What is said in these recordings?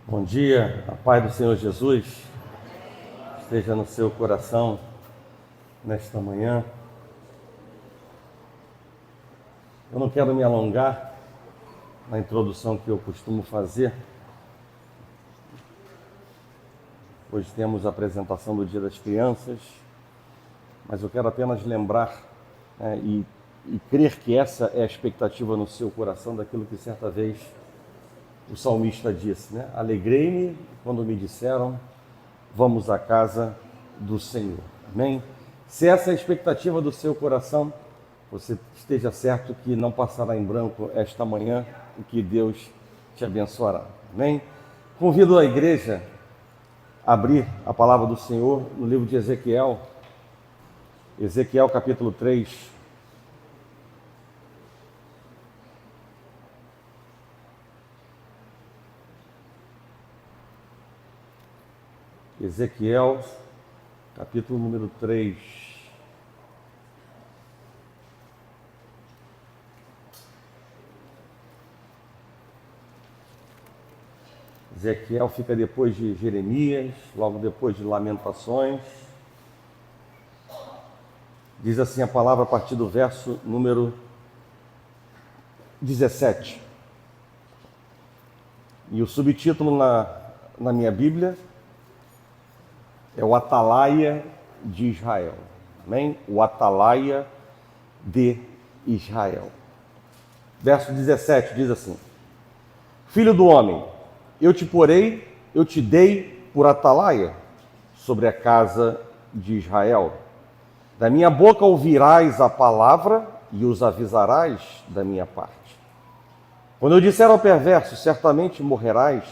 Bom dia, a paz do Senhor Jesus esteja no seu coração nesta manhã. Eu não quero me alongar na introdução que eu costumo fazer. Hoje temos a apresentação do Dia das Crianças, mas eu quero apenas lembrar e crer que essa é a expectativa no seu coração daquilo que certa vez o salmista disse, né? Alegrei-me quando me disseram, vamos à casa do Senhor. Amém? Se essa é a expectativa do seu coração, você esteja certo que não passará em branco esta manhã e que Deus te abençoará. Amém? Convido a igreja a abrir a palavra do Senhor no livro de Ezequiel, Ezequiel capítulo 3. Ezequiel, capítulo número 3. Ezequiel fica depois de Jeremias, logo depois de Lamentações. Diz assim a palavra a partir do verso número 17. E o subtítulo na minha Bíblia é o Atalaia de Israel. Amém? O Atalaia de Israel. Verso 17 diz assim: Filho do homem, eu te dei por atalaia sobre a casa de Israel. Da minha boca ouvirás a palavra e os avisarás da minha parte. Quando eu disser ao perverso, certamente morrerás,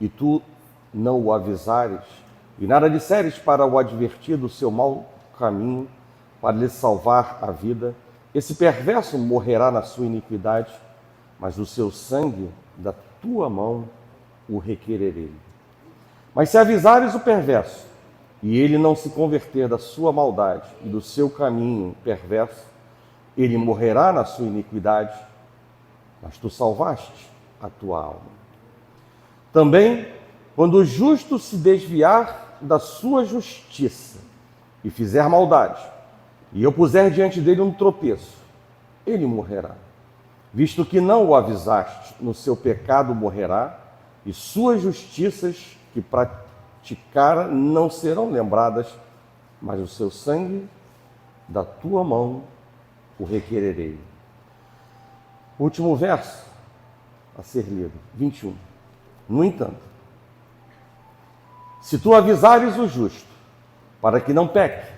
e tu não o avisares, e nada disseres para o advertir do seu mau caminho, para lhe salvar a vida, esse perverso morrerá na sua iniquidade, mas do seu sangue, da tua mão, o requererei. Mas se avisares o perverso, e ele não se converter da sua maldade e do seu caminho perverso, ele morrerá na sua iniquidade, mas tu salvaste a tua alma. Também, quando o justo se desviar da sua justiça e fizer maldade, e eu puser diante dele um tropeço, ele morrerá. Visto que não o avisaste, no seu pecado morrerá, e suas justiças que praticara não serão lembradas, mas o seu sangue da tua mão o requererei. Último verso a ser lido, 21. No entanto, se tu avisares o justo, para que não peque,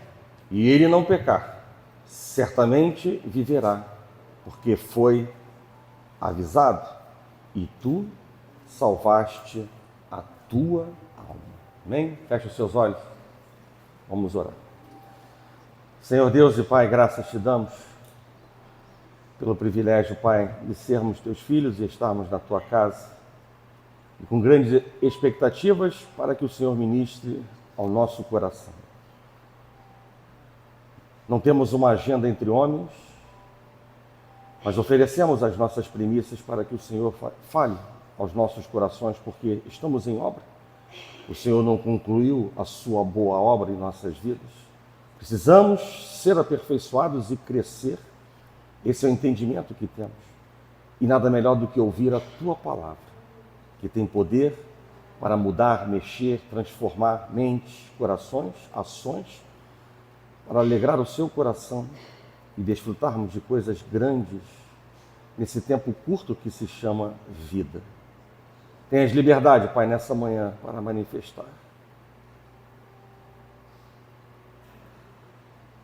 e ele não pecar, certamente viverá, porque foi avisado, e tu salvaste a tua alma. Amém? Fecha os seus olhos. Vamos orar. Senhor Deus e Pai, graças te damos pelo privilégio, Pai, de sermos teus filhos e estarmos na tua casa, e com grandes expectativas para que o Senhor ministre ao nosso coração. Não temos uma agenda entre homens, mas oferecemos as nossas premissas para que o Senhor fale aos nossos corações, porque estamos em obra. O Senhor não concluiu a sua boa obra em nossas vidas. Precisamos ser aperfeiçoados e crescer. Esse é o entendimento que temos. E nada melhor do que ouvir a tua palavra, que tem poder para mudar, mexer, transformar mentes, corações, ações, para alegrar o seu coração e desfrutarmos de coisas grandes nesse tempo curto que se chama vida. Tenhas liberdade, Pai, nessa manhã para manifestar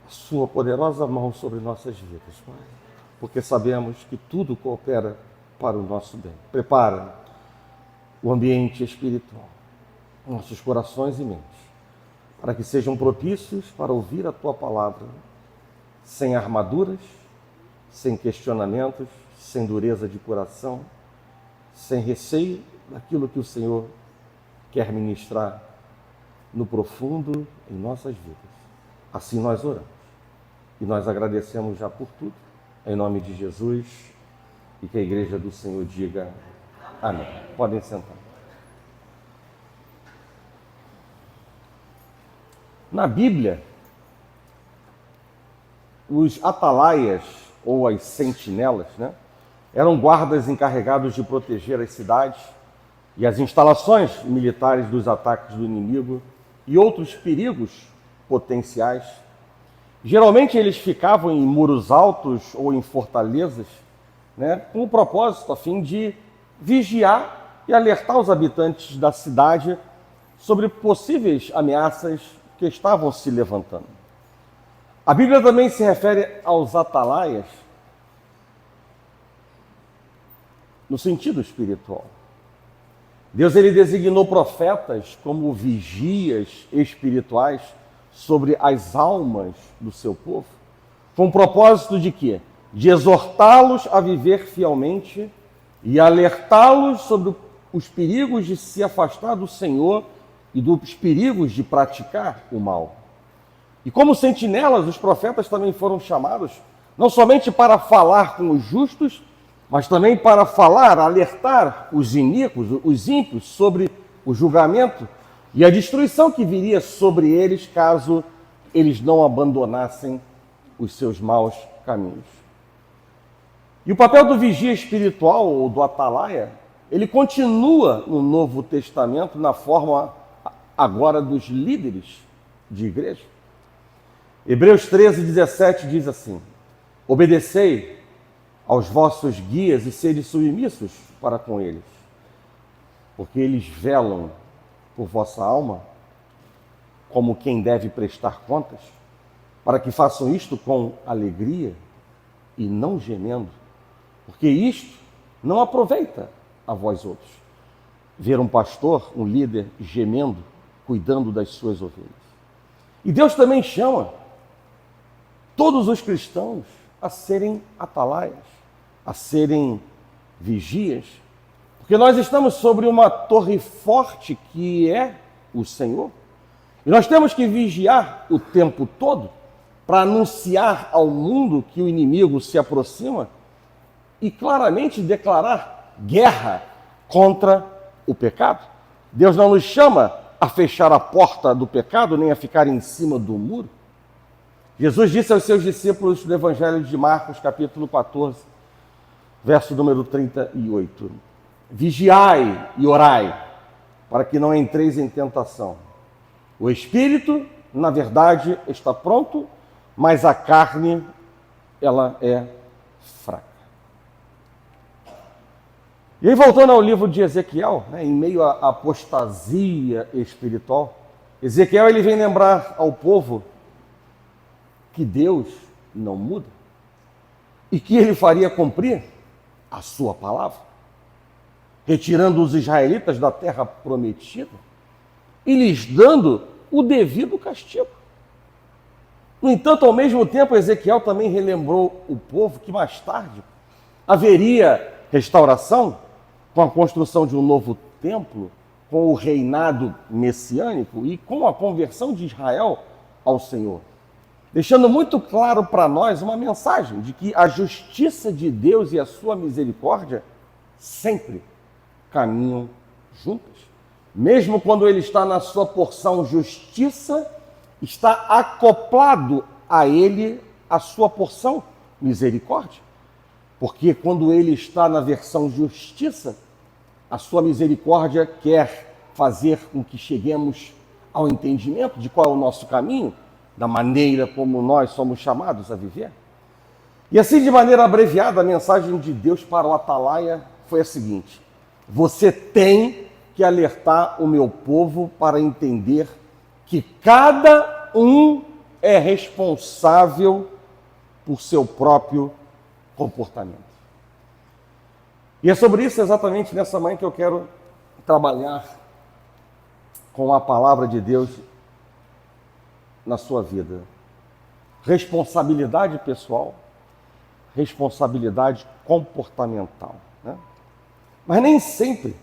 a sua poderosa mão sobre nossas vidas, Pai, porque sabemos que tudo coopera para o nosso bem. Prepara o ambiente espiritual, nossos corações e mentes, para que sejam propícios para ouvir a tua palavra, sem armaduras, sem questionamentos, sem dureza de coração, sem receio daquilo que o Senhor quer ministrar no profundo em nossas vidas. Assim nós oramos. E nós agradecemos já por tudo, em nome de Jesus, e que a igreja do Senhor diga amém. Podem sentar. Na Bíblia, os atalaias, ou as sentinelas, né, eram guardas encarregados de proteger as cidades e as instalações militares dos ataques do inimigo e outros perigos potenciais. Geralmente eles ficavam em muros altos ou em fortalezas, né, com o propósito a fim de vigiar e alertar os habitantes da cidade sobre possíveis ameaças que estavam se levantando. A Bíblia também se refere aos atalaias no sentido espiritual. Deus ele designou profetas como vigias espirituais sobre as almas do seu povo, com o propósito de quê? De exortá-los a viver fielmente e alertá-los sobre os perigos de se afastar do Senhor e dos perigos de praticar o mal. E como sentinelas, os profetas também foram chamados não somente para falar com os justos, mas também para falar, alertar os iníquos, os ímpios, sobre o julgamento e a destruição que viria sobre eles caso eles não abandonassem os seus maus caminhos. E o papel do vigia espiritual, ou do atalaia, ele continua no Novo Testamento na forma agora dos líderes de igreja. Hebreus 13:17 diz assim: obedecei aos vossos guias e sede submissos para com eles, porque eles velam por vossa alma, como quem deve prestar contas, para que façam isto com alegria e não gemendo, porque isto não aproveita a vós outros. Ver um pastor, um líder, gemendo, cuidando das suas ovelhas. E Deus também chama todos os cristãos a serem atalaias, a serem vigias, porque nós estamos sobre uma torre forte que é o Senhor, e nós temos que vigiar o tempo todo para anunciar ao mundo que o inimigo se aproxima e claramente declarar guerra contra o pecado. Deus não nos chama a fechar a porta do pecado, nem a ficar em cima do muro. Jesus disse aos seus discípulos no Evangelho de Marcos, capítulo 14, verso número 38. Vigiai e orai, para que não entreis em tentação. O espírito, na verdade, está pronto, mas a carne, ela é fraca. E aí, voltando ao livro de Ezequiel, né, em meio à apostasia espiritual, Ezequiel ele vem lembrar ao povo que Deus não muda e que ele faria cumprir a sua palavra, retirando os israelitas da terra prometida e lhes dando o devido castigo. No entanto, ao mesmo tempo, Ezequiel também relembrou o povo que mais tarde haveria restauração com a construção de um novo templo, com o reinado messiânico e com a conversão de Israel ao Senhor, deixando muito claro para nós uma mensagem de que a justiça de Deus e a sua misericórdia sempre caminham juntas. Mesmo quando ele está na sua porção justiça, está acoplado a ele a sua porção misericórdia. Porque quando ele está na versão justiça, a sua misericórdia quer fazer com que cheguemos ao entendimento de qual é o nosso caminho, da maneira como nós somos chamados a viver. E assim, de maneira abreviada, a mensagem de Deus para o atalaia foi a seguinte: você tem que alertar o meu povo para entender que cada um é responsável por seu próprio comportamento. E é sobre isso exatamente nessa manhã que eu quero trabalhar com a palavra de Deus na sua vida. Responsabilidade pessoal, responsabilidade comportamental, né? Mas nem sempre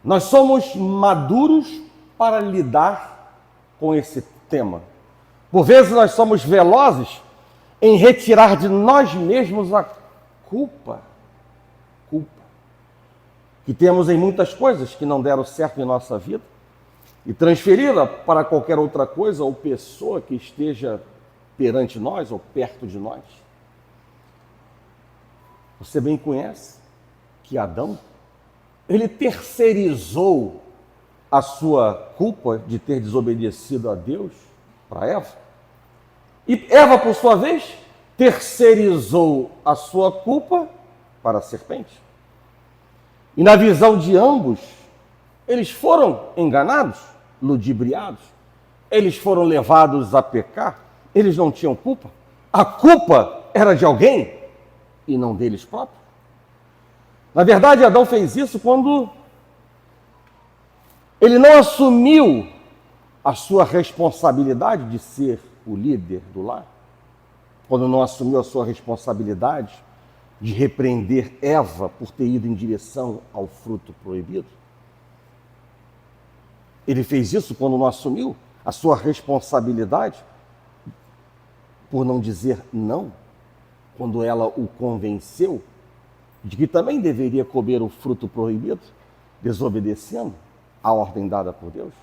nós somos maduros para lidar com esse tema. Por vezes nós somos velozes em retirar de nós mesmos a culpa que temos em muitas coisas que não deram certo em nossa vida, e transferi-la para qualquer outra coisa ou pessoa que esteja perante nós ou perto de nós. Você bem conhece que Adão, ele terceirizou a sua culpa de ter desobedecido a Deus para Eva. E Eva, por sua vez, terceirizou a sua culpa para a serpente. E na visão de ambos, eles foram enganados, ludibriados, eles foram levados a pecar, eles não tinham culpa. A culpa era de alguém e não deles próprios. Na verdade, Adão fez isso quando ele não assumiu a sua responsabilidade de ser o líder do lar, quando não assumiu a sua responsabilidade de repreender Eva por ter ido em direção ao fruto proibido. Ele fez isso quando não assumiu a sua responsabilidade por não dizer não, quando ela o convenceu de que também deveria comer o fruto proibido, desobedecendo a ordem dada por Deus.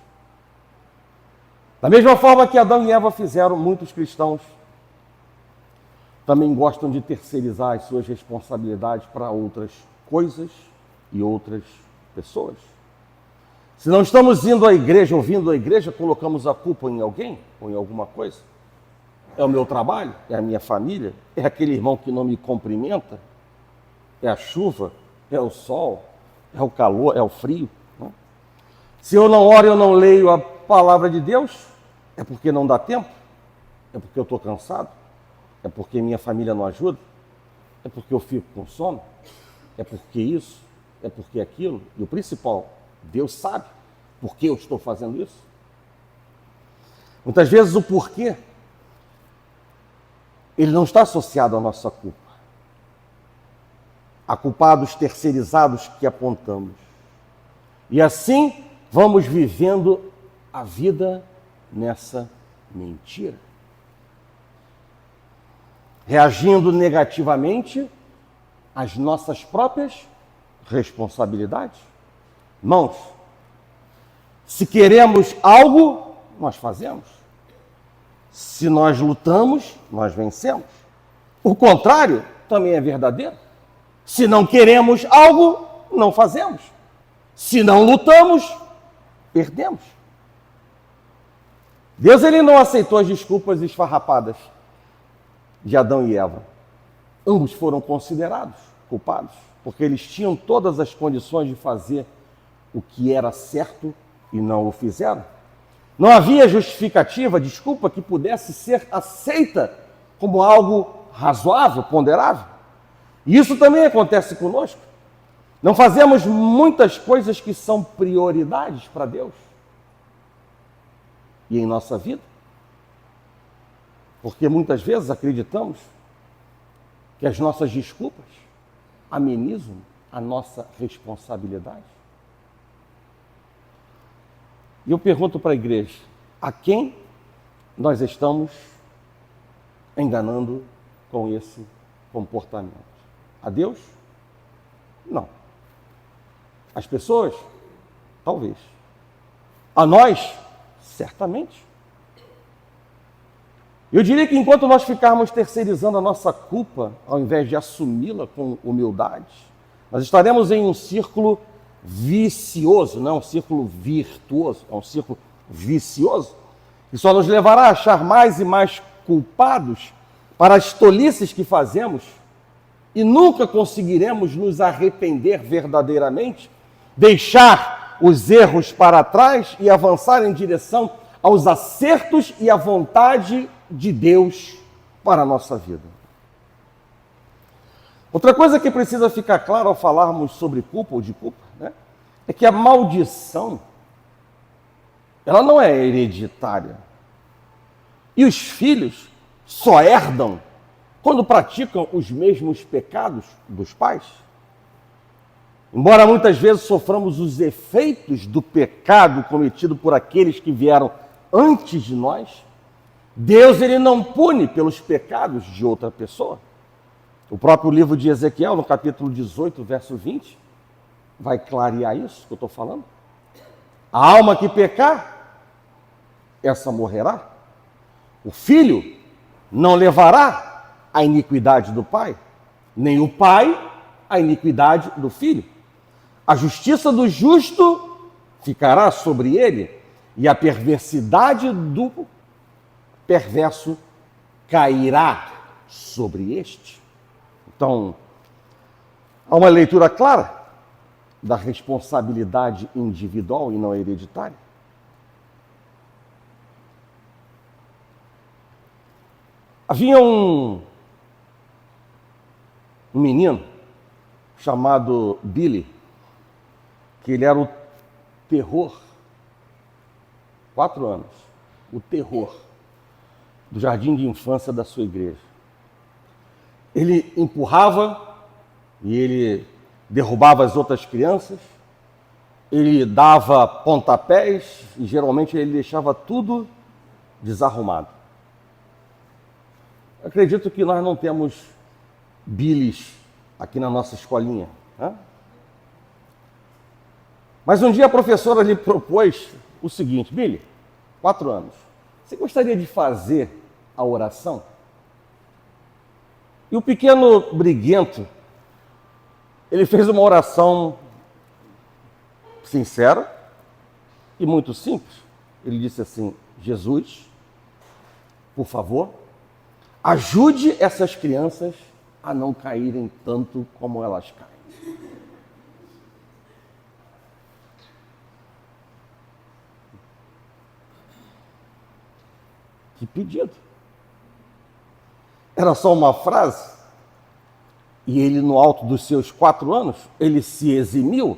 Da mesma forma que Adão e Eva fizeram, muitos cristãos também gostam de terceirizar as suas responsabilidades para outras coisas e outras pessoas. Se não estamos indo à igreja ou vindo à igreja, colocamos a culpa em alguém ou em alguma coisa. É o meu trabalho, é a minha família, é aquele irmão que não me cumprimenta, é a chuva, é o sol, é o calor, é o frio. Não? Se eu não oro, eu não leio a palavra de Deus, é porque não dá tempo, é porque eu estou cansado, é porque minha família não ajuda, é porque eu fico com sono, é porque isso, é porque aquilo. E o principal, Deus sabe por que eu estou fazendo isso. Muitas vezes o porquê, ele não está associado à nossa culpa. A culpados terceirizados que apontamos. E assim vamos vivendo a vida nessa mentira. Reagindo negativamente às nossas próprias responsabilidades. Irmãos, se queremos algo, nós fazemos. Se nós lutamos, nós vencemos. O contrário também é verdadeiro. Se não queremos algo, não fazemos. Se não lutamos, perdemos. Deus ele não aceitou as desculpas esfarrapadas de Adão e Eva. Ambos foram considerados culpados, porque eles tinham todas as condições de fazer o que era certo e não o fizeram. Não havia justificativa, desculpa, que pudesse ser aceita como algo razoável, ponderável. E isso também acontece conosco. Não fazemos muitas coisas que são prioridades para Deus e em nossa vida. Porque muitas vezes acreditamos que as nossas desculpas amenizam a nossa responsabilidade. E eu pergunto para a igreja, a quem nós estamos enganando com esse comportamento? A Deus? Não. As pessoas? Talvez. A nós? Certamente. Eu diria que enquanto nós ficarmos terceirizando a nossa culpa, ao invés de assumi-la com humildade, nós estaremos em um círculo vicioso, não é um círculo virtuoso, é um círculo vicioso, que só nos levará a achar mais e mais culpados para as tolices que fazemos e nunca conseguiremos nos arrepender verdadeiramente, deixar os erros para trás e avançar em direção aos acertos e à vontade de Deus para a nossa vida. Outra coisa que precisa ficar claro ao falarmos sobre culpa ou de culpa, né, é que a maldição, ela não é hereditária. E os filhos só herdam quando praticam os mesmos pecados dos pais. Embora muitas vezes soframos os efeitos do pecado cometido por aqueles que vieram antes de nós, Deus ele não pune pelos pecados de outra pessoa. O próprio livro de Ezequiel, no capítulo 18, verso 20, vai clarear isso que eu estou falando. A alma que pecar, essa morrerá. O filho não levará a iniquidade do pai, nem o pai a iniquidade do filho. A justiça do justo ficará sobre ele, e a perversidade do perverso cairá sobre este. Então, há uma leitura clara da responsabilidade individual e não hereditária. Havia um menino chamado Billy, que ele era o terror, 4 anos, o terror do jardim de infância da sua igreja. Ele empurrava e ele derrubava as outras crianças, ele dava pontapés e geralmente ele deixava tudo desarrumado. Acredito que nós não temos Billys aqui na nossa escolinha, né? Mas um dia a professora lhe propôs o seguinte: Billy, 4 anos, você gostaria de fazer a oração? E o pequeno briguento, ele fez uma oração sincera e muito simples. Ele disse assim: Jesus, por favor, ajude essas crianças a não caírem tanto como elas caem. Que pedido! Era só uma frase, e ele, no alto dos seus 4 anos, ele se eximiu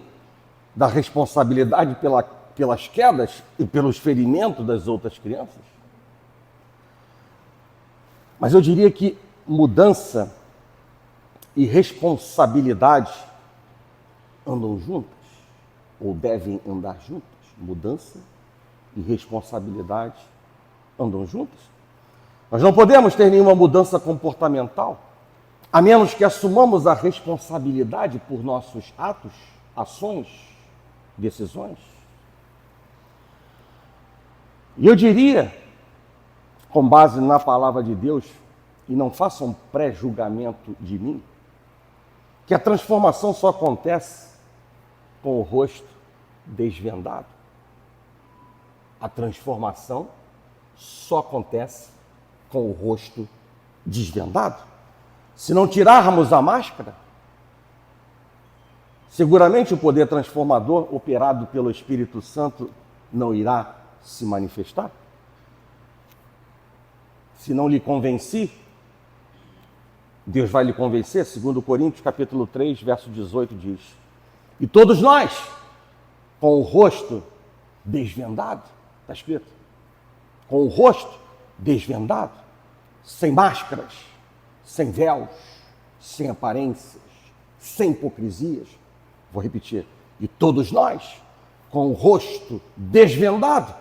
da responsabilidade pelas quedas e pelos ferimentos das outras crianças. Mas eu diria que mudança e responsabilidade andam juntas, ou devem andar juntas. Mudança e responsabilidade andam juntas. Nós não podemos ter nenhuma mudança comportamental, a menos que assumamos a responsabilidade por nossos atos, ações, decisões. E eu diria, com base na palavra de Deus, e não façam pré-julgamento de mim, que a transformação só acontece com o rosto desvendado. A transformação só acontece com o rosto desvendado. Se não tirarmos a máscara, seguramente o poder transformador operado pelo Espírito Santo não irá se manifestar. Se não lhe convenci, Deus vai lhe convencer. 2 Coríntios capítulo 3, verso 18 diz: e todos nós, com o rosto desvendado, está escrito, com o rosto desvendado, sem máscaras, sem véus, sem aparências, sem hipocrisias. Vou repetir: e todos nós, com o rosto desvendado,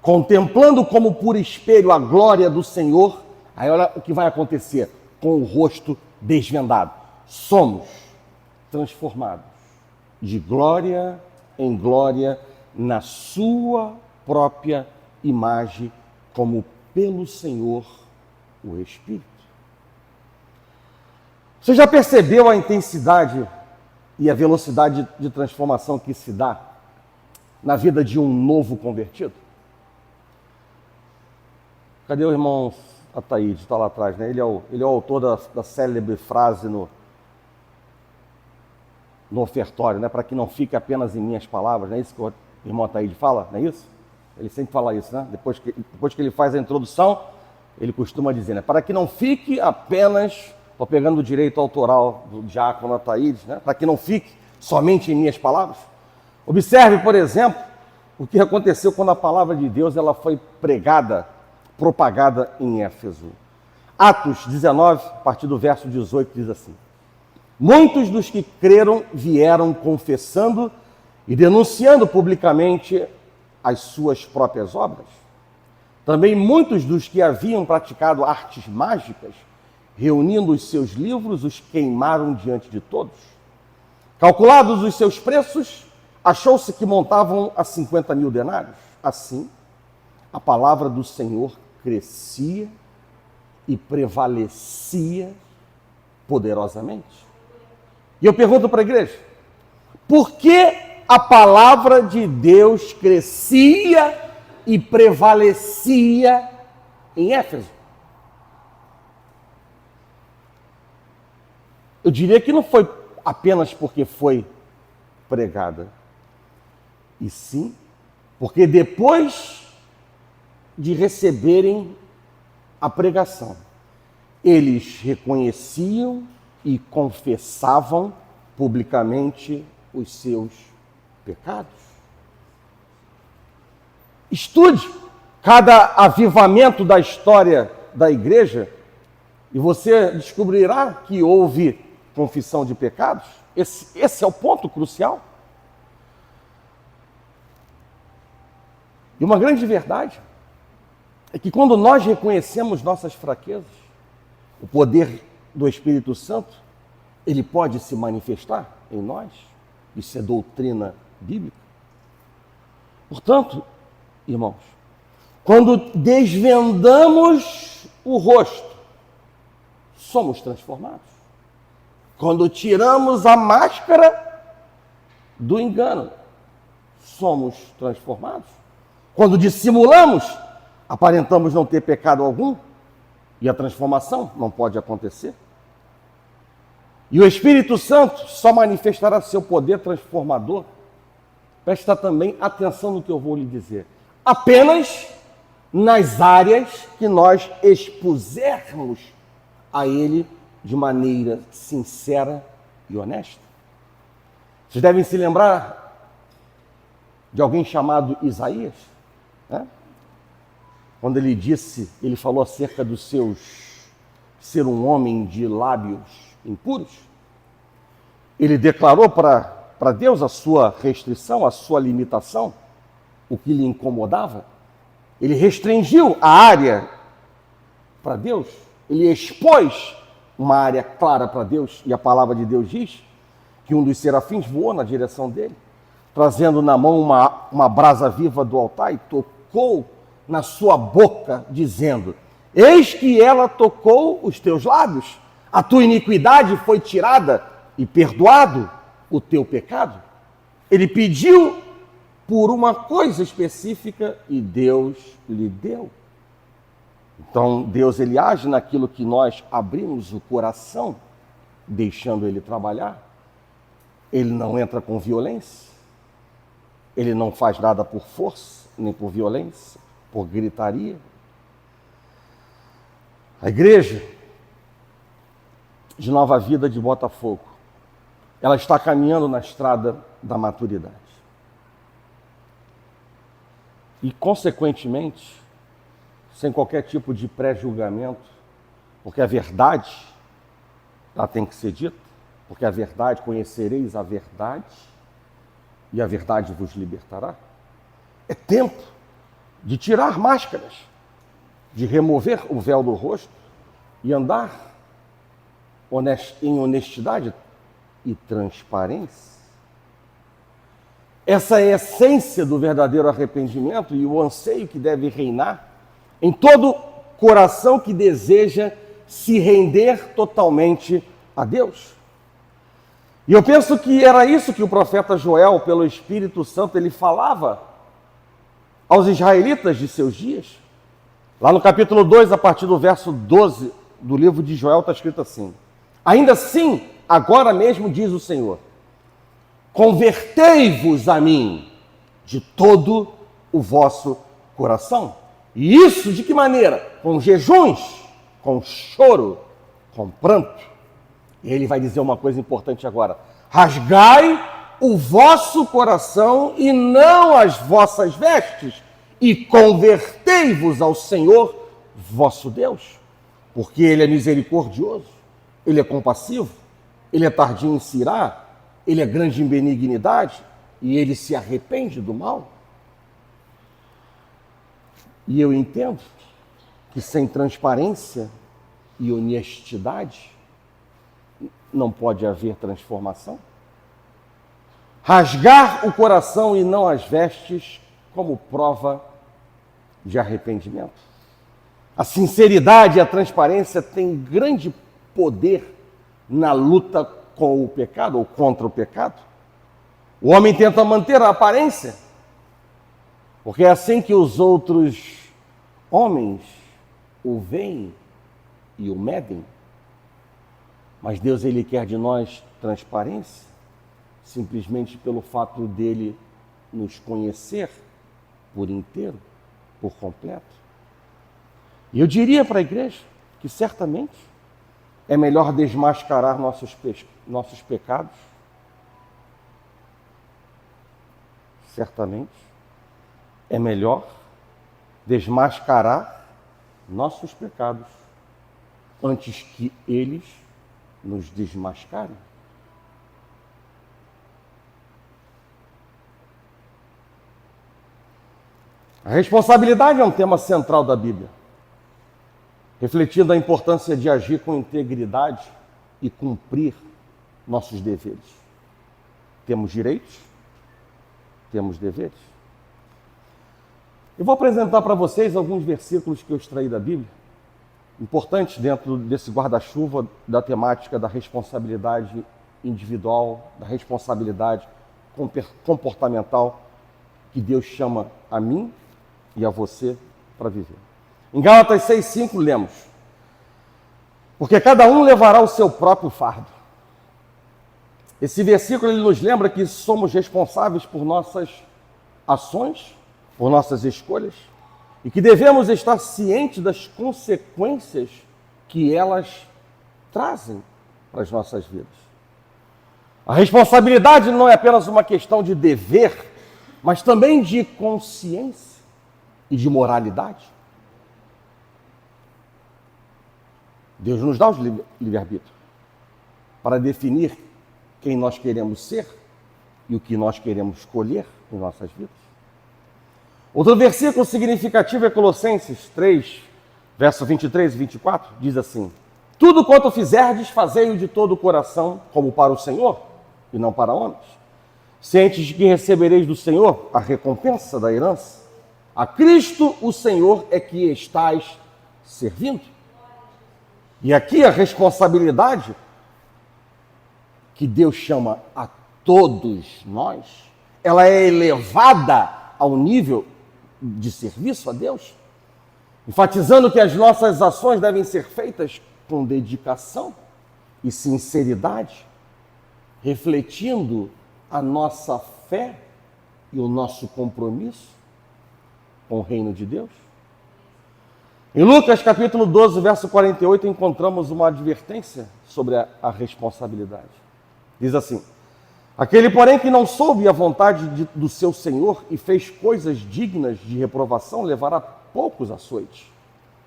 contemplando como por espelho a glória do Senhor. Aí olha o que vai acontecer com o rosto desvendado. Somos transformados de glória em glória na sua própria imagem, como pelo Senhor o Espírito. Você já percebeu a intensidade e a velocidade de transformação que se dá na vida de um novo convertido? Cadê o irmão Ataíde? Está lá atrás, né? Ele é o autor da célebre frase no ofertório, né? Para que não fique apenas em minhas palavras, não é isso que o irmão Ataíde fala? Não é isso? Ele sempre fala isso, né? Depois que ele faz a introdução, ele costuma dizer, né? Para que não fique apenas, estou pegando o direito autoral do diácono Ataíde, né? Para que não fique somente em minhas palavras. Observe, por exemplo, o que aconteceu quando a palavra de Deus ela foi pregada, propagada em Éfeso. Atos 19, a partir do verso 18, diz assim: muitos dos que creram vieram confessando e denunciando publicamente as suas próprias obras. Também muitos dos que haviam praticado artes mágicas, reunindo os seus livros, os queimaram diante de todos. Calculados os seus preços, achou-se que montavam a 50.000 denários. Assim, a palavra do Senhor crescia e prevalecia poderosamente. E eu pergunto para a igreja, por que a palavra de Deus crescia e prevalecia em Éfeso? Eu diria que não foi apenas porque foi pregada, e sim porque depois de receberem a pregação, eles reconheciam e confessavam publicamente os seus pecados. Estude cada avivamento da história da igreja e você descobrirá que houve confissão de pecados. Esse é o ponto crucial. E uma grande verdade é que quando nós reconhecemos nossas fraquezas, o poder do Espírito Santo, ele pode se manifestar em nós. Isso é doutrina bíblica. Portanto, irmãos, quando desvendamos o rosto, somos transformados. Quando tiramos a máscara do engano, somos transformados. Quando dissimulamos, aparentamos não ter pecado algum e a transformação não pode acontecer. E o Espírito Santo só manifestará seu poder transformador. Presta também atenção no que eu vou lhe dizer. Apenas nas áreas que nós expusermos a Ele de maneira sincera e honesta. Vocês devem se lembrar de alguém chamado Isaías, né? Quando ele falou acerca dos seus ser um homem de lábios impuros. Ele declarou para Deus a sua restrição, a sua limitação, o que lhe incomodava. Ele restringiu a área para Deus, ele expôs uma área clara para Deus, e a palavra de Deus diz que um dos serafins voou na direção dele, trazendo na mão uma brasa viva do altar e tocou na sua boca, dizendo: eis que ela tocou os teus lábios, a tua iniquidade foi tirada e perdoado o teu pecado. Ele pediu por uma coisa específica e Deus lhe deu. Então Deus, ele age naquilo que nós abrimos o coração, deixando ele trabalhar. Ele não entra com violência, ele não faz nada por força, nem por violência, por gritaria. A igreja de Nova Vida de Botafogo, ela está caminhando na estrada da maturidade. E, consequentemente, sem qualquer tipo de pré-julgamento, porque a verdade, ela tem que ser dita, porque a verdade, conhecereis a verdade, e a verdade vos libertará. É tempo de tirar máscaras, de remover o véu do rosto e andar em honestidade e transparência. Essa é a essência do verdadeiro arrependimento e o anseio que deve reinar em todo coração que deseja se render totalmente a Deus. E eu penso que era isso que o profeta Joel, pelo Espírito Santo, ele falava aos israelitas de seus dias. Lá no capítulo 2, a partir do verso 12 do livro de Joel, está escrito assim: ainda assim, agora mesmo diz o Senhor, convertei-vos a mim de todo o vosso coração. E isso de que maneira? Com jejuns, com choro, com pranto. E ele vai dizer uma coisa importante agora: rasgai o vosso coração e não as vossas vestes, e convertei-vos ao Senhor vosso Deus, porque Ele é misericordioso, Ele é compassivo, Ele é tardio em se irar, Ele é grande em benignidade e Ele se arrepende do mal. E eu entendo que sem transparência e honestidade não pode haver transformação. Rasgar o coração e não as vestes como prova de arrependimento. A sinceridade e a transparência têm grande poder na luta com o pecado ou contra o pecado. O homem tenta manter a aparência, porque é assim que os outros homens o veem e o medem. Mas Deus, ele quer de nós transparência, simplesmente pelo fato dele nos conhecer por inteiro, por completo. E eu diria para a igreja que certamente é melhor desmascarar nossos pecados. Certamente é melhor desmascarar nossos pecados antes que eles nos desmascarem. A responsabilidade é um tema central da Bíblia, refletindo a importância de agir com integridade e cumprir nossos deveres. Temos direitos, temos deveres. Eu vou apresentar para vocês alguns versículos que eu extraí da Bíblia, importantes dentro desse guarda-chuva da temática da responsabilidade individual, da responsabilidade comportamental que Deus chama a mim e a você para viver. Em Gálatas 6,5 lemos: porque cada um levará o seu próprio fardo. Esse versículo ele nos lembra que somos responsáveis por nossas ações, por nossas escolhas, e que devemos estar cientes das consequências que elas trazem para as nossas vidas. A responsabilidade não é apenas uma questão de dever, mas também de consciência e de moralidade. Deus nos dá o livre-arbítrio para definir quem nós queremos ser e o que nós queremos escolher em nossas vidas. Outro versículo significativo é Colossenses 3, versos 23 e 24, diz assim: tudo quanto fizerdes, fazei-o de todo o coração, como para o Senhor, e não para homens, cientes de que recebereis do Senhor a recompensa da herança. A Cristo, o Senhor, é que estais servindo. E aqui a responsabilidade que Deus chama a todos nós, ela é elevada ao nível de serviço a Deus, enfatizando que as nossas ações devem ser feitas com dedicação e sinceridade, refletindo a nossa fé e o nosso compromisso com o reino de Deus. Em Lucas capítulo 12, verso 48, encontramos uma advertência sobre a responsabilidade. Diz assim: aquele, porém, que não soube a vontade do seu Senhor e fez coisas dignas de reprovação, levará poucos açoites.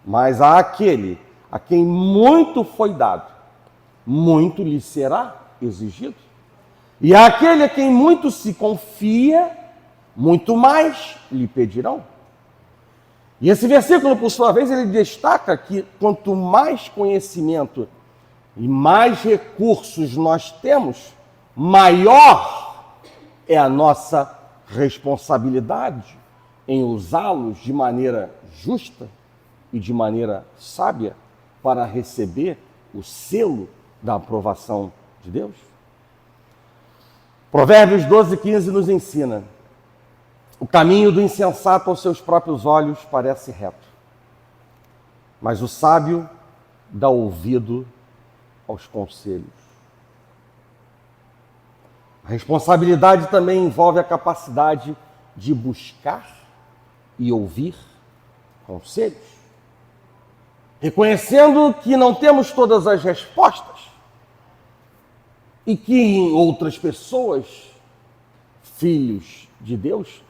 Mas a aquele a quem muito foi dado, muito lhe será exigido. E àquele a quem muito se confia, muito mais lhe pedirão. E esse versículo, por sua vez, ele destaca que quanto mais conhecimento e mais recursos nós temos, maior é a nossa responsabilidade em usá-los de maneira justa e de maneira sábia para receber o selo da aprovação de Deus. Provérbios 12:15 nos ensina: o caminho do insensato aos seus próprios olhos parece reto, mas o sábio dá ouvido aos conselhos. A responsabilidade também envolve a capacidade de buscar e ouvir conselhos, reconhecendo que não temos todas as respostas e que em outras pessoas, filhos de Deus,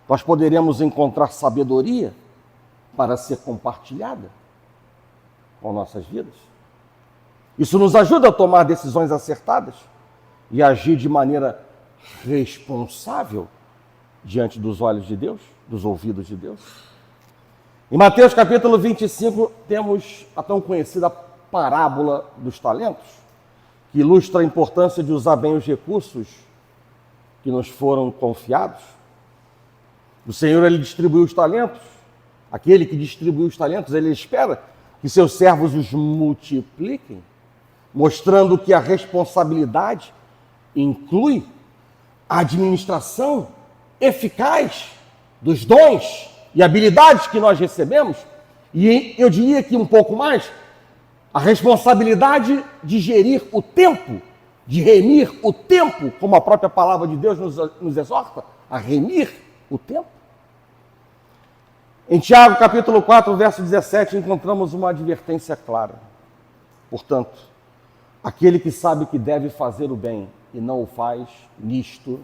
nós poderemos encontrar sabedoria para ser compartilhada com nossas vidas. Isso nos ajuda a tomar decisões acertadas e agir de maneira responsável diante dos olhos de Deus, dos ouvidos de Deus. Em Mateus capítulo 25, temos a tão conhecida parábola dos talentos, que ilustra a importância de usar bem os recursos que nos foram confiados. O Senhor, ele distribuiu os talentos aquele que distribuiu os talentos, ele espera que seus servos os multipliquem, mostrando que a responsabilidade inclui a administração eficaz dos dons e habilidades que nós recebemos, e eu diria que um pouco mais, a responsabilidade de gerir o tempo, de remir o tempo, como a própria palavra de Deus nos exorta, a remir o tempo. Em Tiago, capítulo 4, verso 17, encontramos uma advertência clara. Portanto, aquele que sabe que deve fazer o bem e não o faz, nisto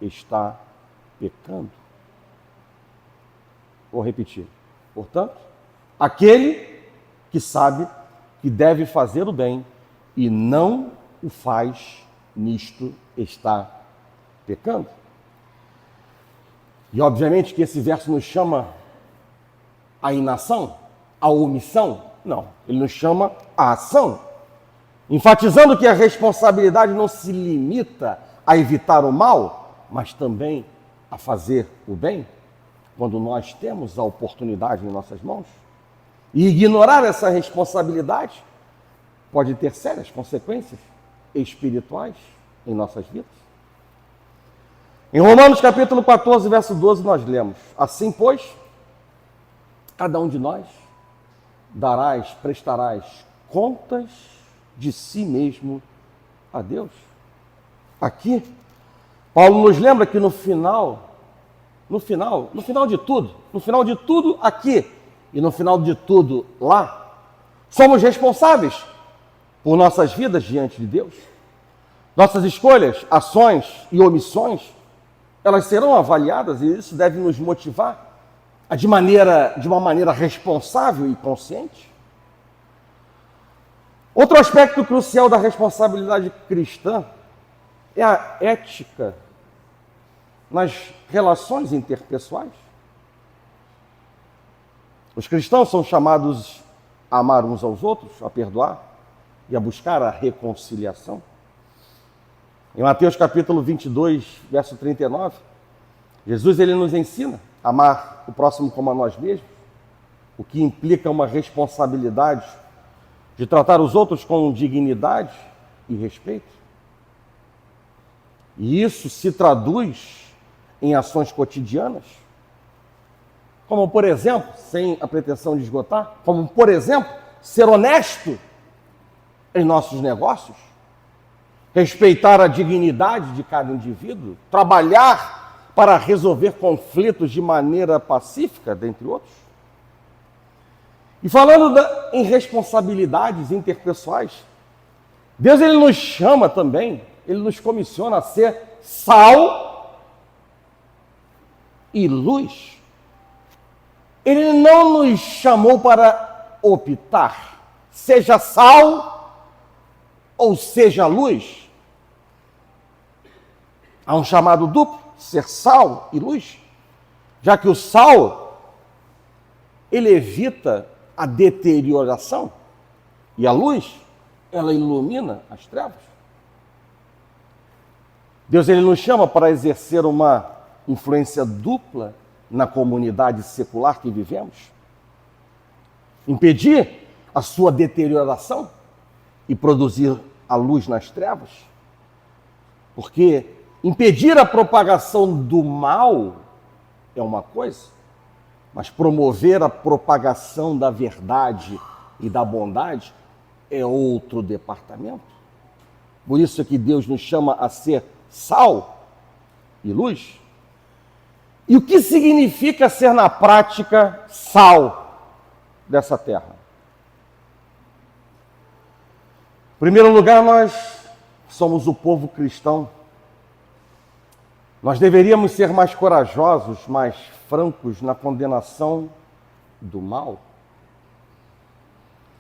está pecando. Vou repetir. Portanto, aquele que sabe que deve fazer o bem e não o faz, nisto está pecando. E obviamente que esse verso nos chama a inação, a omissão. Não, ele nos chama a ação, enfatizando que a responsabilidade não se limita a evitar o mal, mas também a fazer o bem, quando nós temos a oportunidade em nossas mãos. E ignorar essa responsabilidade pode ter sérias consequências espirituais em nossas vidas. Em Romanos capítulo 14, verso 12, nós lemos: assim, pois, cada um de nós prestarás contas de si mesmo a Deus. Aqui, Paulo nos lembra que no final de tudo aqui e no final de tudo lá, somos responsáveis por nossas vidas diante de Deus. Nossas escolhas, ações e omissões, elas serão avaliadas e isso deve nos motivar de uma maneira responsável e consciente. Outro aspecto crucial da responsabilidade cristã é a ética nas relações interpessoais. Os cristãos são chamados a amar uns aos outros, a perdoar e a buscar a reconciliação. Em Mateus capítulo 22, verso 39, Jesus ele nos ensina a amar o próximo como a nós mesmos, o que implica uma responsabilidade de tratar os outros com dignidade e respeito. E isso se traduz em ações cotidianas, como por exemplo, sem a pretensão de esgotar, como por exemplo, ser honesto em nossos negócios, respeitar a dignidade de cada indivíduo, trabalhar para resolver conflitos de maneira pacífica, dentre outros. E falando em responsabilidades interpessoais, Deus ele nos chama também, ele nos comissiona a ser sal e luz. Ele não nos chamou para optar, seja sal ou seja luz. Há um chamado duplo, ser sal e luz, já que o sal, ele evita a deterioração e a luz, ela ilumina as trevas. Deus ele nos chama para exercer uma influência dupla na comunidade secular que vivemos, impedir a sua deterioração e produzir a luz nas trevas, porque impedir a propagação do mal é uma coisa, mas promover a propagação da verdade e da bondade é outro departamento. Por isso é que Deus nos chama a ser sal e luz. E o que significa ser na prática sal dessa terra? Em primeiro lugar, nós somos o povo cristão. Nós deveríamos ser mais corajosos, mais francos na condenação do mal.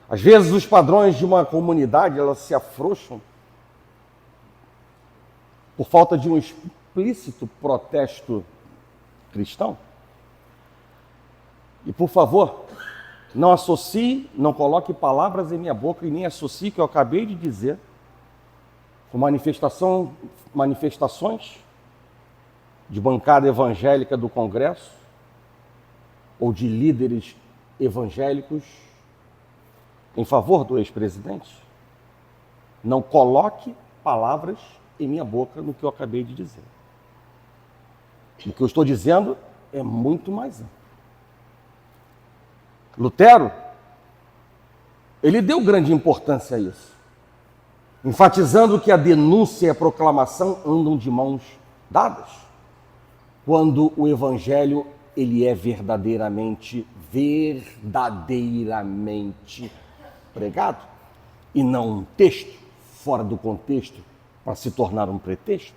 Às vezes os padrões de uma comunidade, elas se afrouxam por falta de um explícito protesto cristão. E por favor, não associe, não coloque palavras em minha boca e nem associe o que eu acabei de dizer com manifestações de bancada evangélica do Congresso ou de líderes evangélicos em favor do ex-presidente. Não coloque palavras em minha boca no que eu acabei de dizer. O que eu estou dizendo é muito mais amplo. Lutero, ele deu grande importância a isso, enfatizando que a denúncia e a proclamação andam de mãos dadas, quando o evangelho ele é verdadeiramente pregado, e não um texto fora do contexto para se tornar um pretexto.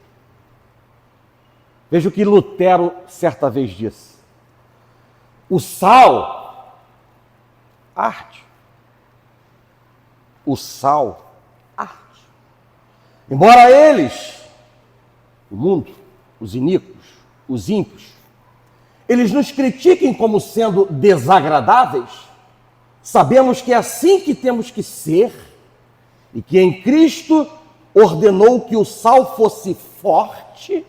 Veja o que Lutero certa vez disse: o sal arde. O sal arde. Embora eles, o mundo, os iníquos, os ímpios, eles nos critiquem como sendo desagradáveis, sabemos que é assim que temos que ser e que em Cristo ordenou que o sal fosse forte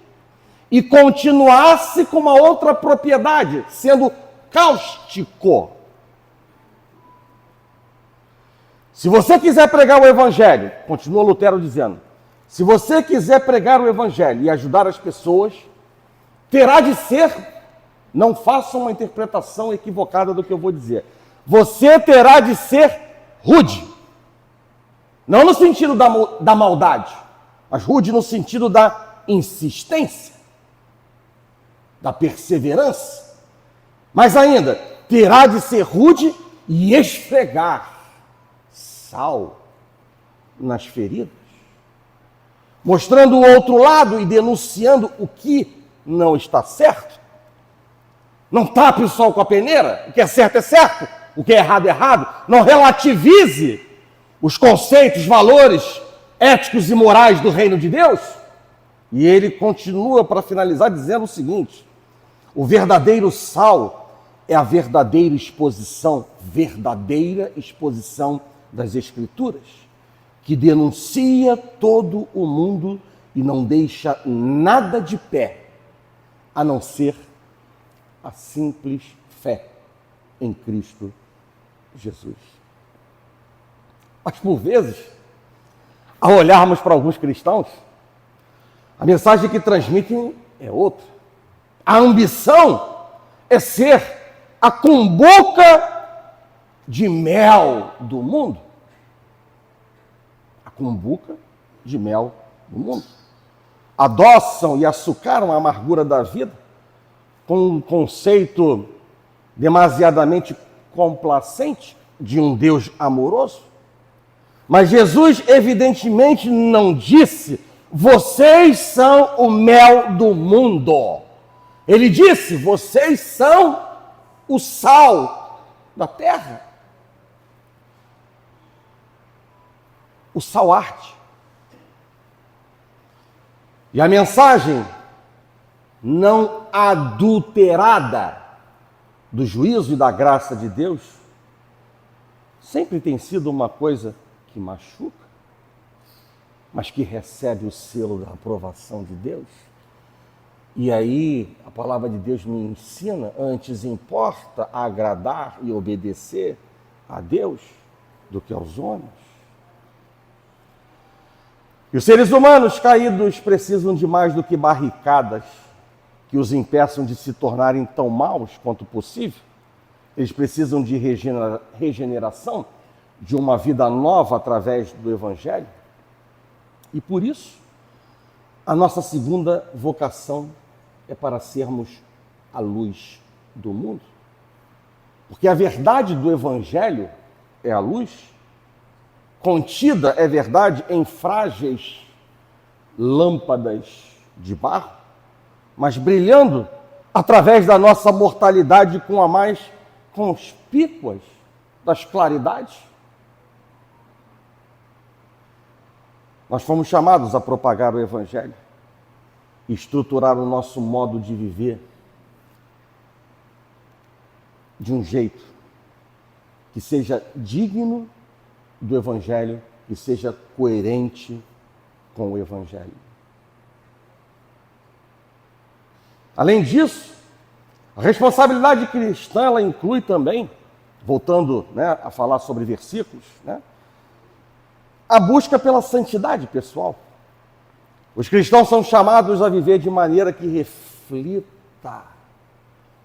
e continuasse com uma outra propriedade, sendo cáustico. Se você quiser pregar o evangelho, continua Lutero dizendo, se você quiser pregar o evangelho e ajudar as pessoas, terá de ser, não faça uma interpretação equivocada do que eu vou dizer, você terá de ser rude. Não no sentido da maldade, mas rude no sentido da insistência, da perseverança. Mas ainda, terá de ser rude e esfregar sal nas feridas, mostrando o outro lado e denunciando o que não está certo. Não tape o sol com a peneira, o que é certo, o que é errado. Não relativize os conceitos, valores éticos e morais do reino de Deus. E ele continua para finalizar dizendo o seguinte: o verdadeiro sal é a verdadeira exposição das Escrituras, que denuncia todo o mundo e não deixa nada de pé, a não ser a simples fé em Cristo Jesus. Mas por vezes, ao olharmos para alguns cristãos, a mensagem que transmitem é outra. A ambição é ser a cumbuca de mel do mundo. A cumbuca de mel do mundo. Adoçam e açucaram a amargura da vida com um conceito demasiadamente complacente de um Deus amoroso. Mas Jesus evidentemente não disse: vocês são o mel do mundo. Ele disse: vocês são o sal da terra. O sal arde. E a mensagem não adulterada do juízo e da graça de Deus sempre tem sido uma coisa que machuca, mas que recebe o selo da aprovação de Deus. E aí a palavra de Deus me ensina: antes importa agradar e obedecer a Deus do que aos homens. E os seres humanos caídos precisam de mais do que barricadas que os impeçam de se tornarem tão maus quanto possível. Eles precisam de regeneração, de uma vida nova através do Evangelho. E por isso, a nossa segunda vocação é para sermos a luz do mundo. Porque a verdade do Evangelho é a luz, contida, é verdade, em frágeis lâmpadas de barro, mas brilhando através da nossa mortalidade com a mais conspícuas das claridades. Nós fomos chamados a propagar o Evangelho, estruturar o nosso modo de viver de um jeito que seja digno do Evangelho, que seja coerente com o Evangelho. Além disso, A responsabilidade cristã, ela inclui também, voltando, né, a falar sobre versículos, né, a busca pela santidade pessoal. Os cristãos são chamados a viver de maneira que reflita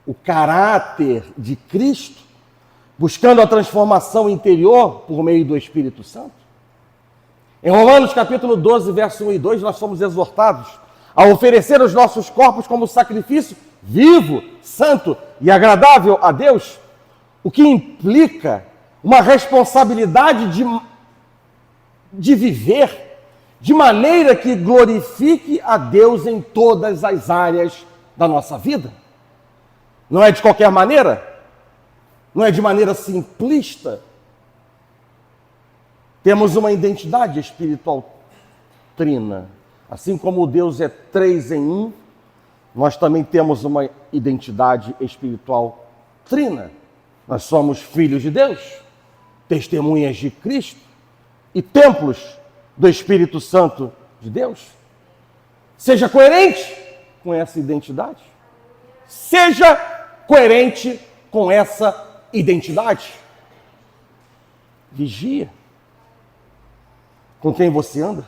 o caráter de Cristo, buscando a transformação interior por meio do Espírito Santo. Em Romanos capítulo 12, verso 1 e 2, nós somos exortados a oferecer os nossos corpos como sacrifício vivo, santo e agradável a Deus, o que implica uma responsabilidade de viver de maneira que glorifique a Deus em todas as áreas da nossa vida. Não é de qualquer maneira, não é de maneira simplista. Temos uma identidade espiritual trina. Assim como Deus é 3 em 1, nós também temos uma identidade espiritual trina. Nós somos filhos de Deus, testemunhas de Cristo e templos do Espírito Santo de Deus. Seja coerente com essa identidade. Seja coerente com essa identidade. Vigia com quem você anda,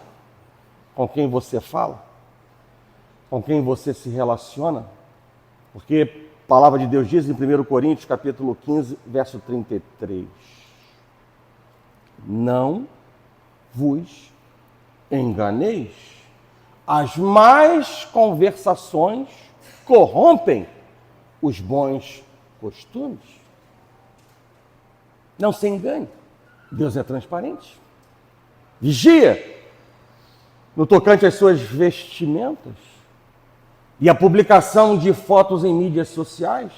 com quem você fala, com quem você se relaciona, porque a palavra de Deus diz em 1 Coríntios, capítulo 15, verso 33, não vos enganeis, as más conversações corrompem os bons costumes. Não se engane, Deus é transparente. Vigia no tocante às suas vestimentas e a publicação de fotos em mídias sociais,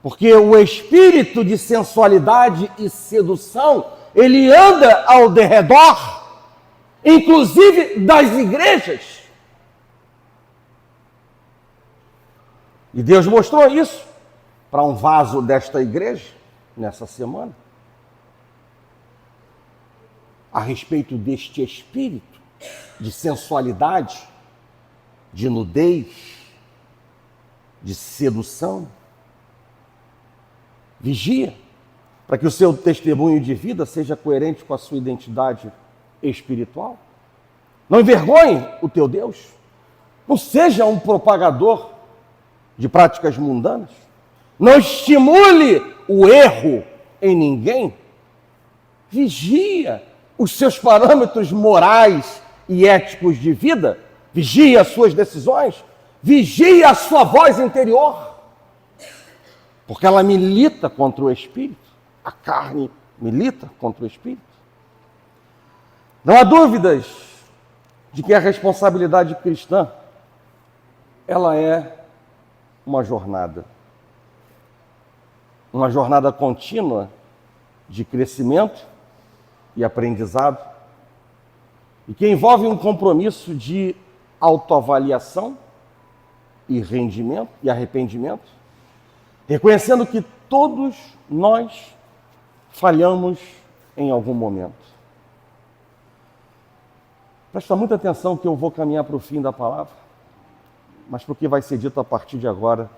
porque o espírito de sensualidade e sedução, ele anda ao derredor, inclusive das igrejas. E Deus mostrou isso para um vaso desta igreja nessa semana, a respeito deste espírito de sensualidade, de nudez, de sedução. Vigia para que o seu testemunho de vida seja coerente com a sua identidade espiritual. Não envergonhe o teu Deus. Não seja um propagador de práticas mundanas. Não estimule o erro em ninguém. Vigia os seus parâmetros morais e éticos de vida. Vigie as suas decisões. Vigie a sua voz interior. Porque ela milita contra o espírito. A carne milita contra o espírito. Não há dúvidas de que a responsabilidade cristã, ela é uma jornada contínua de crescimento e aprendizado, e que envolve um compromisso de autoavaliação e rendimento e arrependimento, reconhecendo que todos nós falhamos em algum momento. Presta muita atenção que eu vou caminhar para o fim da palavra, mas para o que vai ser dito a partir de agora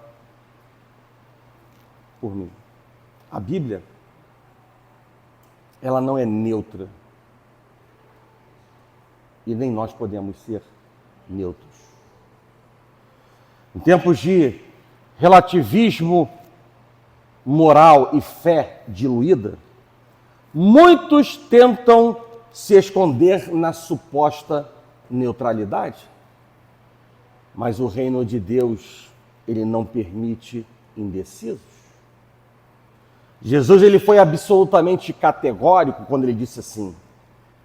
por mim. A Bíblia, ela não é neutra. E nem nós podemos ser neutros. Em tempos de relativismo moral e fé diluída, muitos tentam se esconder na suposta neutralidade. Mas o reino de Deus, ele não permite indecisos. Jesus, ele foi absolutamente categórico quando ele disse assim: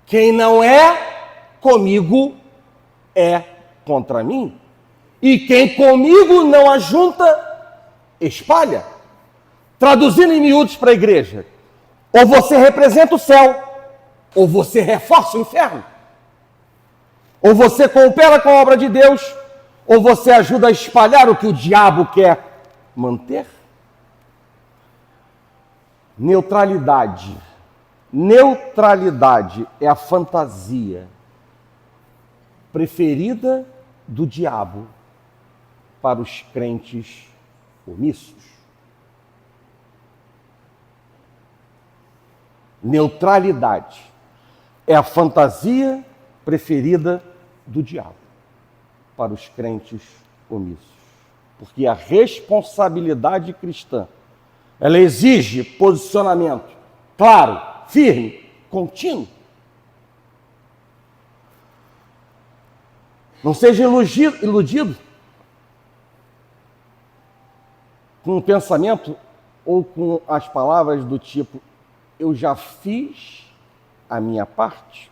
quem não é comigo é contra mim, e quem comigo não ajunta, espalha. Traduzindo em miúdos para a igreja, ou você representa o céu, ou você reforça o inferno. Ou você coopera com a obra de Deus, ou você ajuda a espalhar o que o diabo quer manter. Neutralidade. Neutralidade é a fantasia preferida do diabo para os crentes omissos. Neutralidade é a fantasia preferida do diabo para os crentes omissos. Porque a responsabilidade cristã, ela exige posicionamento claro, firme, contínuo. Não seja iludido com um pensamento ou com as palavras do tipo: eu já fiz a minha parte.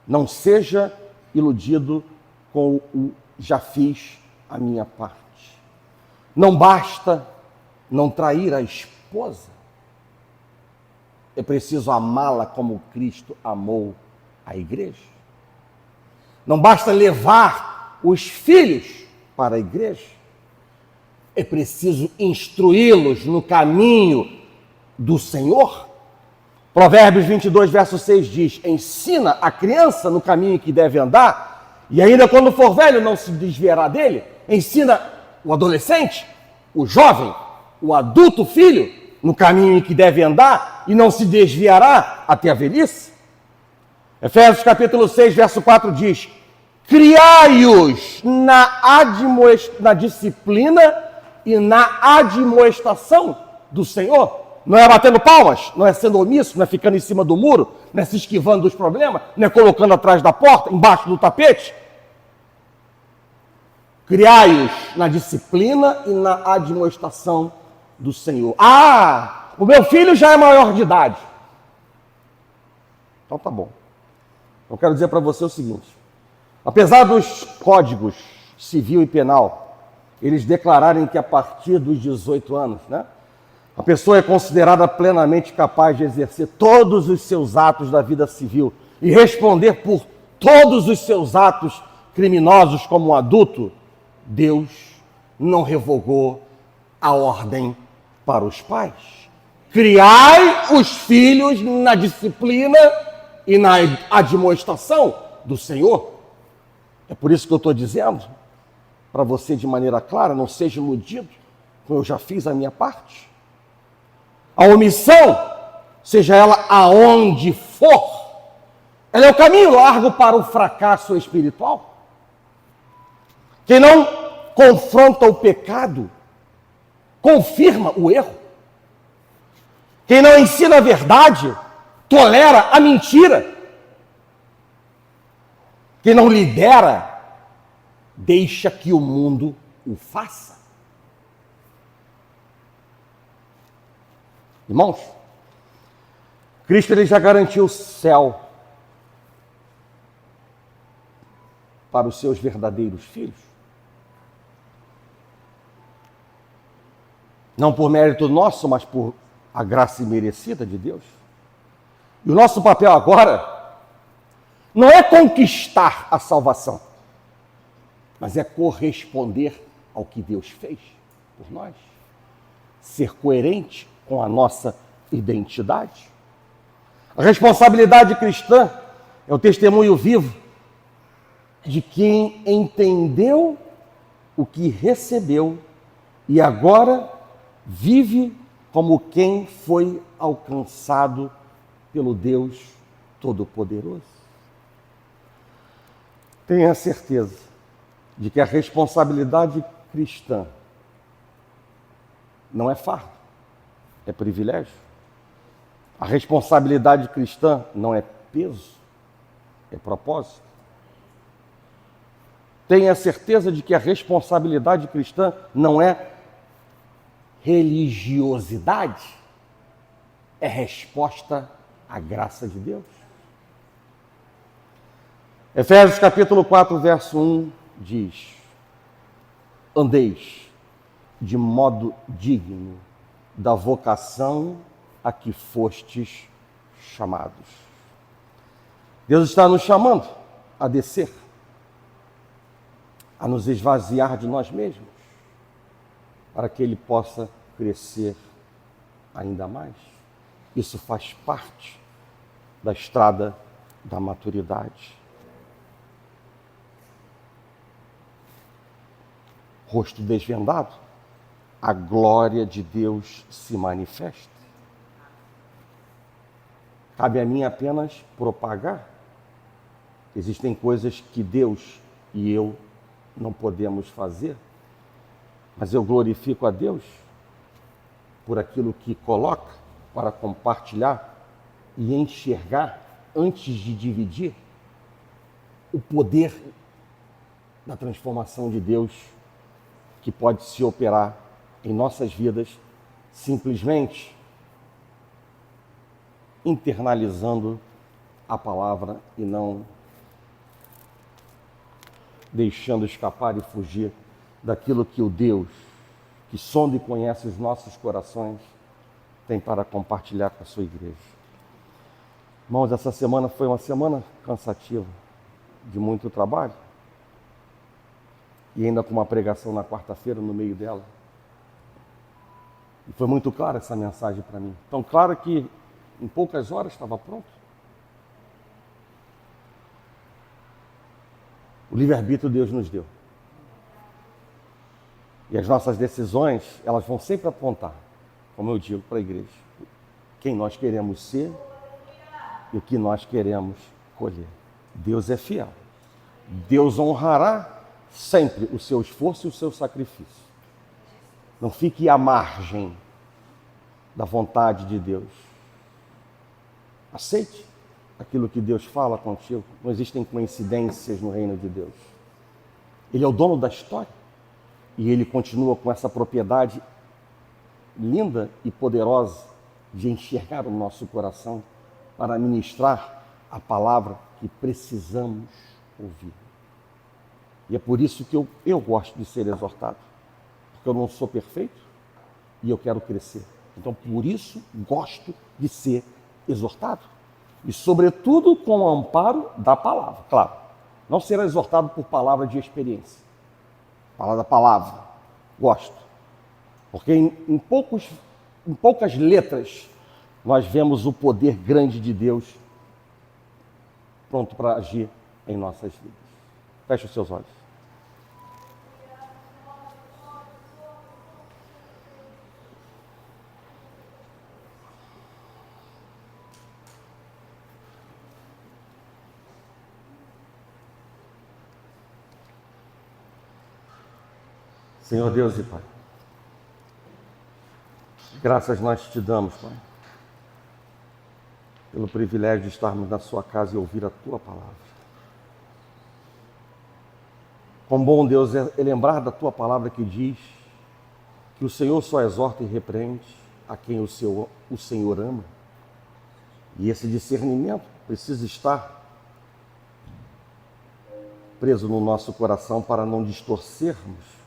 Não seja iludido com o já fiz a minha parte. Não basta não trair a esposa. É preciso amá-la como Cristo amou a igreja. Não basta levar os filhos para a igreja. É preciso instruí-los no caminho do Senhor. Provérbios 22, verso 6 diz: ensina a criança no caminho que deve andar, e ainda quando for velho não se desviará dele. Ensina o adolescente, o jovem, o adulto filho no caminho em que deve andar, e não se desviará até a velhice. Efésios capítulo 6, verso 4 diz: criai-os na disciplina e na admoestação do Senhor. Não é batendo palmas, não é sendo omisso, não é ficando em cima do muro, não é se esquivando dos problemas, não é colocando atrás da porta, embaixo do tapete. Criai-os na disciplina e na admoestação do Senhor. Ah, o meu filho já é maior de idade. Então tá bom. Eu quero dizer para você o seguinte: apesar dos códigos civil e penal, eles declararem que a partir dos 18 anos, né, a pessoa é considerada plenamente capaz de exercer todos os seus atos da vida civil e responder por todos os seus atos criminosos como um adulto, Deus não revogou a ordem para os pais. Criai os filhos na disciplina e na admoestação do Senhor. É por isso que eu estou dizendo para você de maneira clara: não seja iludido, eu já fiz a minha parte. A omissão, seja ela aonde for, ela é o caminho largo para o fracasso espiritual. Quem não confronta o pecado, confirma o erro. Quem não ensina a verdade, tolera a mentira. Quem não lidera, deixa que o mundo o faça. Irmãos, Cristo ele já garantiu o céu para os seus verdadeiros filhos. Não por mérito nosso, mas por a graça imerecida de Deus. E o nosso papel agora não é conquistar a salvação, mas é corresponder ao que Deus fez por nós. Ser coerente com a nossa identidade. A responsabilidade cristã é o testemunho vivo de quem entendeu o que recebeu e agora vive como quem foi alcançado pelo Deus Todo-Poderoso. Tenha certeza de que a responsabilidade cristã não é fardo, é privilégio. A responsabilidade cristã não é peso, é propósito. Tenha certeza de que a responsabilidade cristã não é religiosidade, é resposta à graça de Deus. Efésios capítulo 4, verso 1 diz: andeis de modo digno da vocação a que fostes chamados. Deus está nos chamando a descer, a nos esvaziar de nós mesmos, para que Ele possa crescer ainda mais. Isso faz parte da estrada da maturidade. rosto desvendado, a glória de Deus se manifesta. Cabe a mim apenas propagar. Existem coisas que Deus e eu não podemos fazer, mas eu glorifico a Deus por aquilo que coloca para compartilhar e enxergar antes de dividir o poder da transformação de Deus que pode se operar em nossas vidas simplesmente internalizando a palavra e não deixando escapar e fugir daquilo que o Deus, que sonda e conhece os nossos corações, tem para compartilhar com a sua igreja. Irmãos, essa semana foi uma semana cansativa, de muito trabalho, e ainda com uma pregação na quarta-feira no meio dela. E foi muito clara essa mensagem para mim. Tão clara que em poucas horas estava pronto. O livre-arbítrio Deus nos deu. E as nossas decisões, elas vão sempre apontar, como eu digo para a igreja, quem nós queremos ser e o que nós queremos colher. Deus é fiel. Deus honrará sempre o seu esforço e o seu sacrifício. Não fique à margem da vontade de Deus. Aceite aquilo que Deus fala contigo. Não existem coincidências no reino de Deus. Ele é o dono da história. E Ele continua com essa propriedade linda e poderosa de enxergar o nosso coração para ministrar a palavra que precisamos ouvir. E é por isso que eu gosto de ser exortado. Porque eu não sou perfeito e eu quero crescer. Então, por isso, gosto de ser exortado. E, sobretudo, com o amparo da palavra. Claro, não ser exortado por palavra de experiência. Falar da palavra. Gosto. Porque em poucas letras nós vemos o poder grande de Deus pronto para agir em nossas vidas. Feche os seus olhos. Senhor Deus e Pai, graças nós te damos, Pai, pelo privilégio de estarmos na sua casa e ouvir a tua palavra. Quão bom, Deus, é lembrar da tua palavra que diz que o Senhor só exorta e repreende a quem o Senhor ama. E esse discernimento precisa estar preso no nosso coração para não distorcermos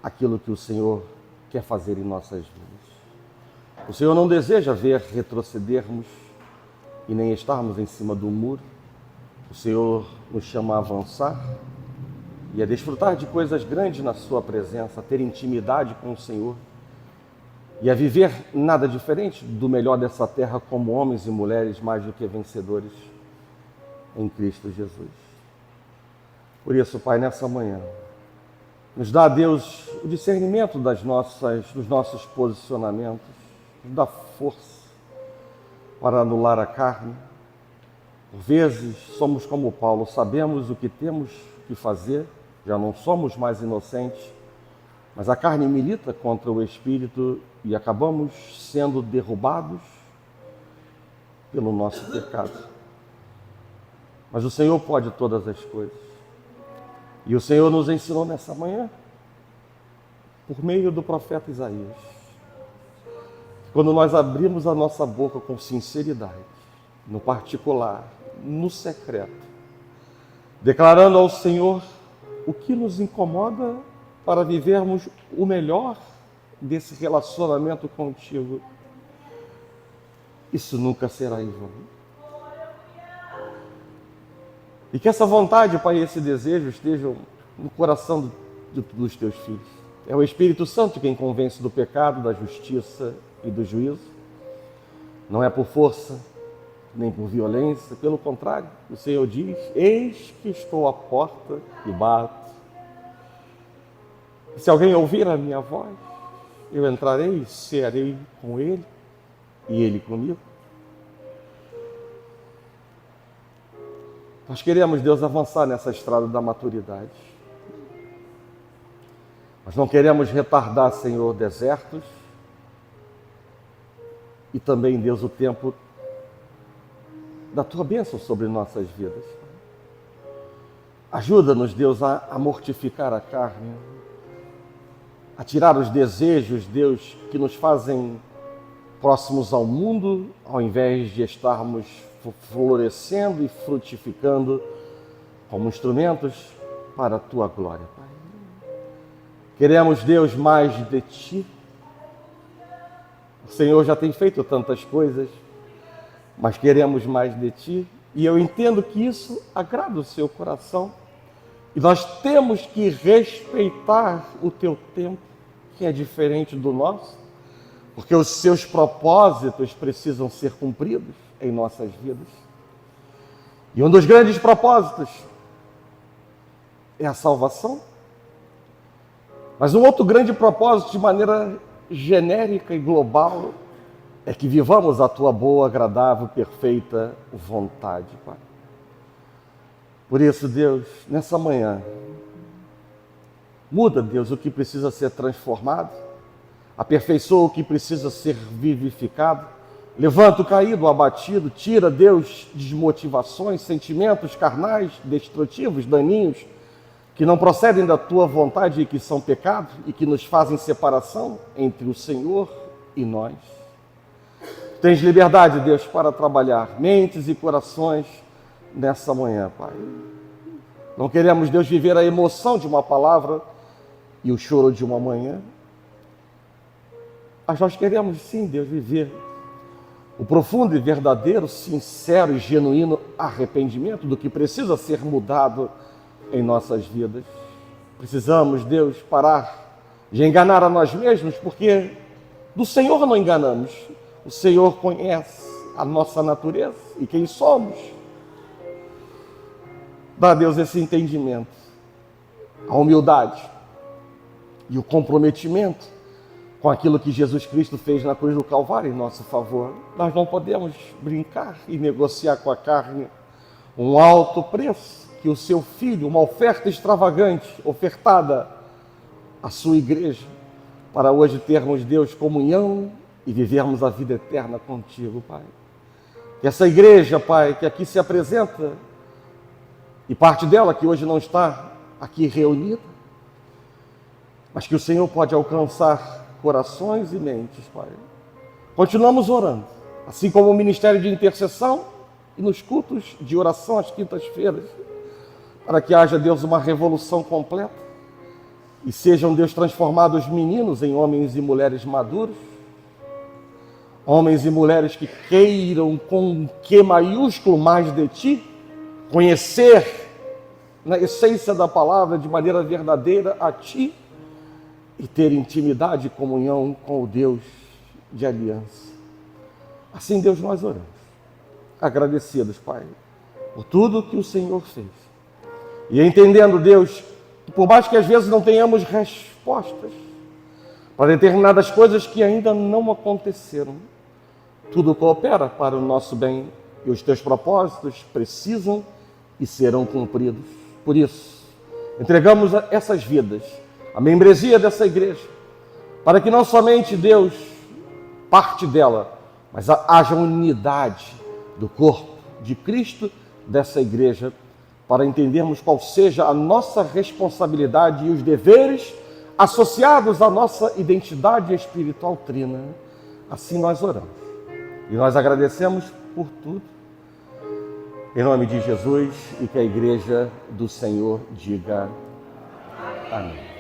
aquilo que o Senhor quer fazer em nossas vidas. O Senhor não deseja ver retrocedermos e nem estarmos em cima do muro. O Senhor nos chama a avançar e a desfrutar de coisas grandes na sua presença, a ter intimidade com o Senhor e a viver nada diferente do melhor dessa terra como homens e mulheres mais do que vencedores em Cristo Jesus. Por isso, Pai, nessa manhã, nos dá, Deus, o discernimento dos nossos posicionamentos, nos dá força para anular a carne. Por vezes, somos como Paulo, sabemos o que temos que fazer, já não somos mais inocentes, mas a carne milita contra o Espírito e acabamos sendo derrubados pelo nosso pecado. Mas o Senhor pode todas as coisas. E o Senhor nos ensinou nessa manhã, por meio do profeta Isaías, quando nós abrimos a nossa boca com sinceridade, no particular, no secreto, declarando ao Senhor o que nos incomoda para vivermos o melhor desse relacionamento contigo, isso nunca será em vão. E que essa vontade, Pai, e esse desejo estejam no coração dos teus filhos. É o Espírito Santo quem convence do pecado, da justiça e do juízo. Não é por força, nem por violência. Pelo contrário, o Senhor diz: eis que estou à porta e bato. Se alguém ouvir a minha voz, eu entrarei e cearei com ele e ele comigo. Nós queremos, Deus, avançar nessa estrada da maturidade. Nós não queremos retardar, Senhor, desertos e também, Deus, o tempo da Tua bênção sobre nossas vidas. Ajuda-nos, Deus, a mortificar a carne, a tirar os desejos, Deus, que nos fazem próximos ao mundo, ao invés de estarmos florescendo e frutificando como instrumentos para a Tua glória, Pai. Queremos, Deus, mais de Ti. O Senhor já tem feito tantas coisas, mas queremos mais de Ti. E eu entendo que isso agrada o Seu coração. E nós temos que respeitar o Teu tempo, que é diferente do nosso, porque os Seus propósitos precisam ser cumpridos em nossas vidas. E um dos grandes propósitos é a salvação. Mas um outro grande propósito, de maneira genérica e global, é que vivamos a Tua boa, agradável, perfeita vontade, Pai. Por isso, Deus, nessa manhã, muda, Deus, o que precisa ser transformado, aperfeiçoa o que precisa ser vivificado, levanta o caído, o abatido, tira, Deus, desmotivações, sentimentos carnais, destrutivos, daninhos, que não procedem da Tua vontade e que são pecado e que nos fazem separação entre o Senhor e nós. Tens liberdade, Deus, para trabalhar mentes e corações nessa manhã, Pai. Não queremos, Deus, viver a emoção de uma palavra e o choro de uma manhã. Mas nós queremos, sim, Deus, viver o profundo e verdadeiro, sincero e genuíno arrependimento do que precisa ser mudado em nossas vidas. Precisamos, Deus, parar de enganar a nós mesmos, porque do Senhor não enganamos. O Senhor conhece a nossa natureza e quem somos. Dá a Deus esse entendimento, a humildade e o comprometimento com aquilo que Jesus Cristo fez na cruz do Calvário em nosso favor. Nós não podemos brincar e negociar com a carne um alto preço que o Seu Filho, uma oferta extravagante, ofertada à Sua igreja, para hoje termos, Deus, comunhão e vivermos a vida eterna contigo, Pai. Que essa igreja, Pai, que aqui se apresenta, e parte dela que hoje não está aqui reunida, mas que o Senhor pode alcançar corações e mentes, Pai. Continuamos orando, assim como o ministério de intercessão e nos cultos de oração às quintas-feiras, para que haja, Deus, uma revolução completa e sejam, Deus, transformados meninos em homens e mulheres maduros, homens e mulheres que queiram, com um Q maiúsculo, mais de Ti, conhecer na essência da palavra de maneira verdadeira a Ti e ter intimidade e comunhão com o Deus de aliança. Assim, Deus, nós oramos, agradecidos, Pai, por tudo que o Senhor fez. E entendendo, Deus, que por mais que às vezes não tenhamos respostas para determinadas coisas que ainda não aconteceram, tudo coopera para o nosso bem e os Teus propósitos precisam e serão cumpridos. Por isso, entregamos essas vidas, a membresia dessa igreja, para que não somente, Deus, parte dela, mas haja unidade do corpo de Cristo dessa igreja, para entendermos qual seja a nossa responsabilidade e os deveres associados à nossa identidade espiritual trina. Assim nós oramos. E nós agradecemos por tudo. Em nome de Jesus, e que a igreja do Senhor diga amém.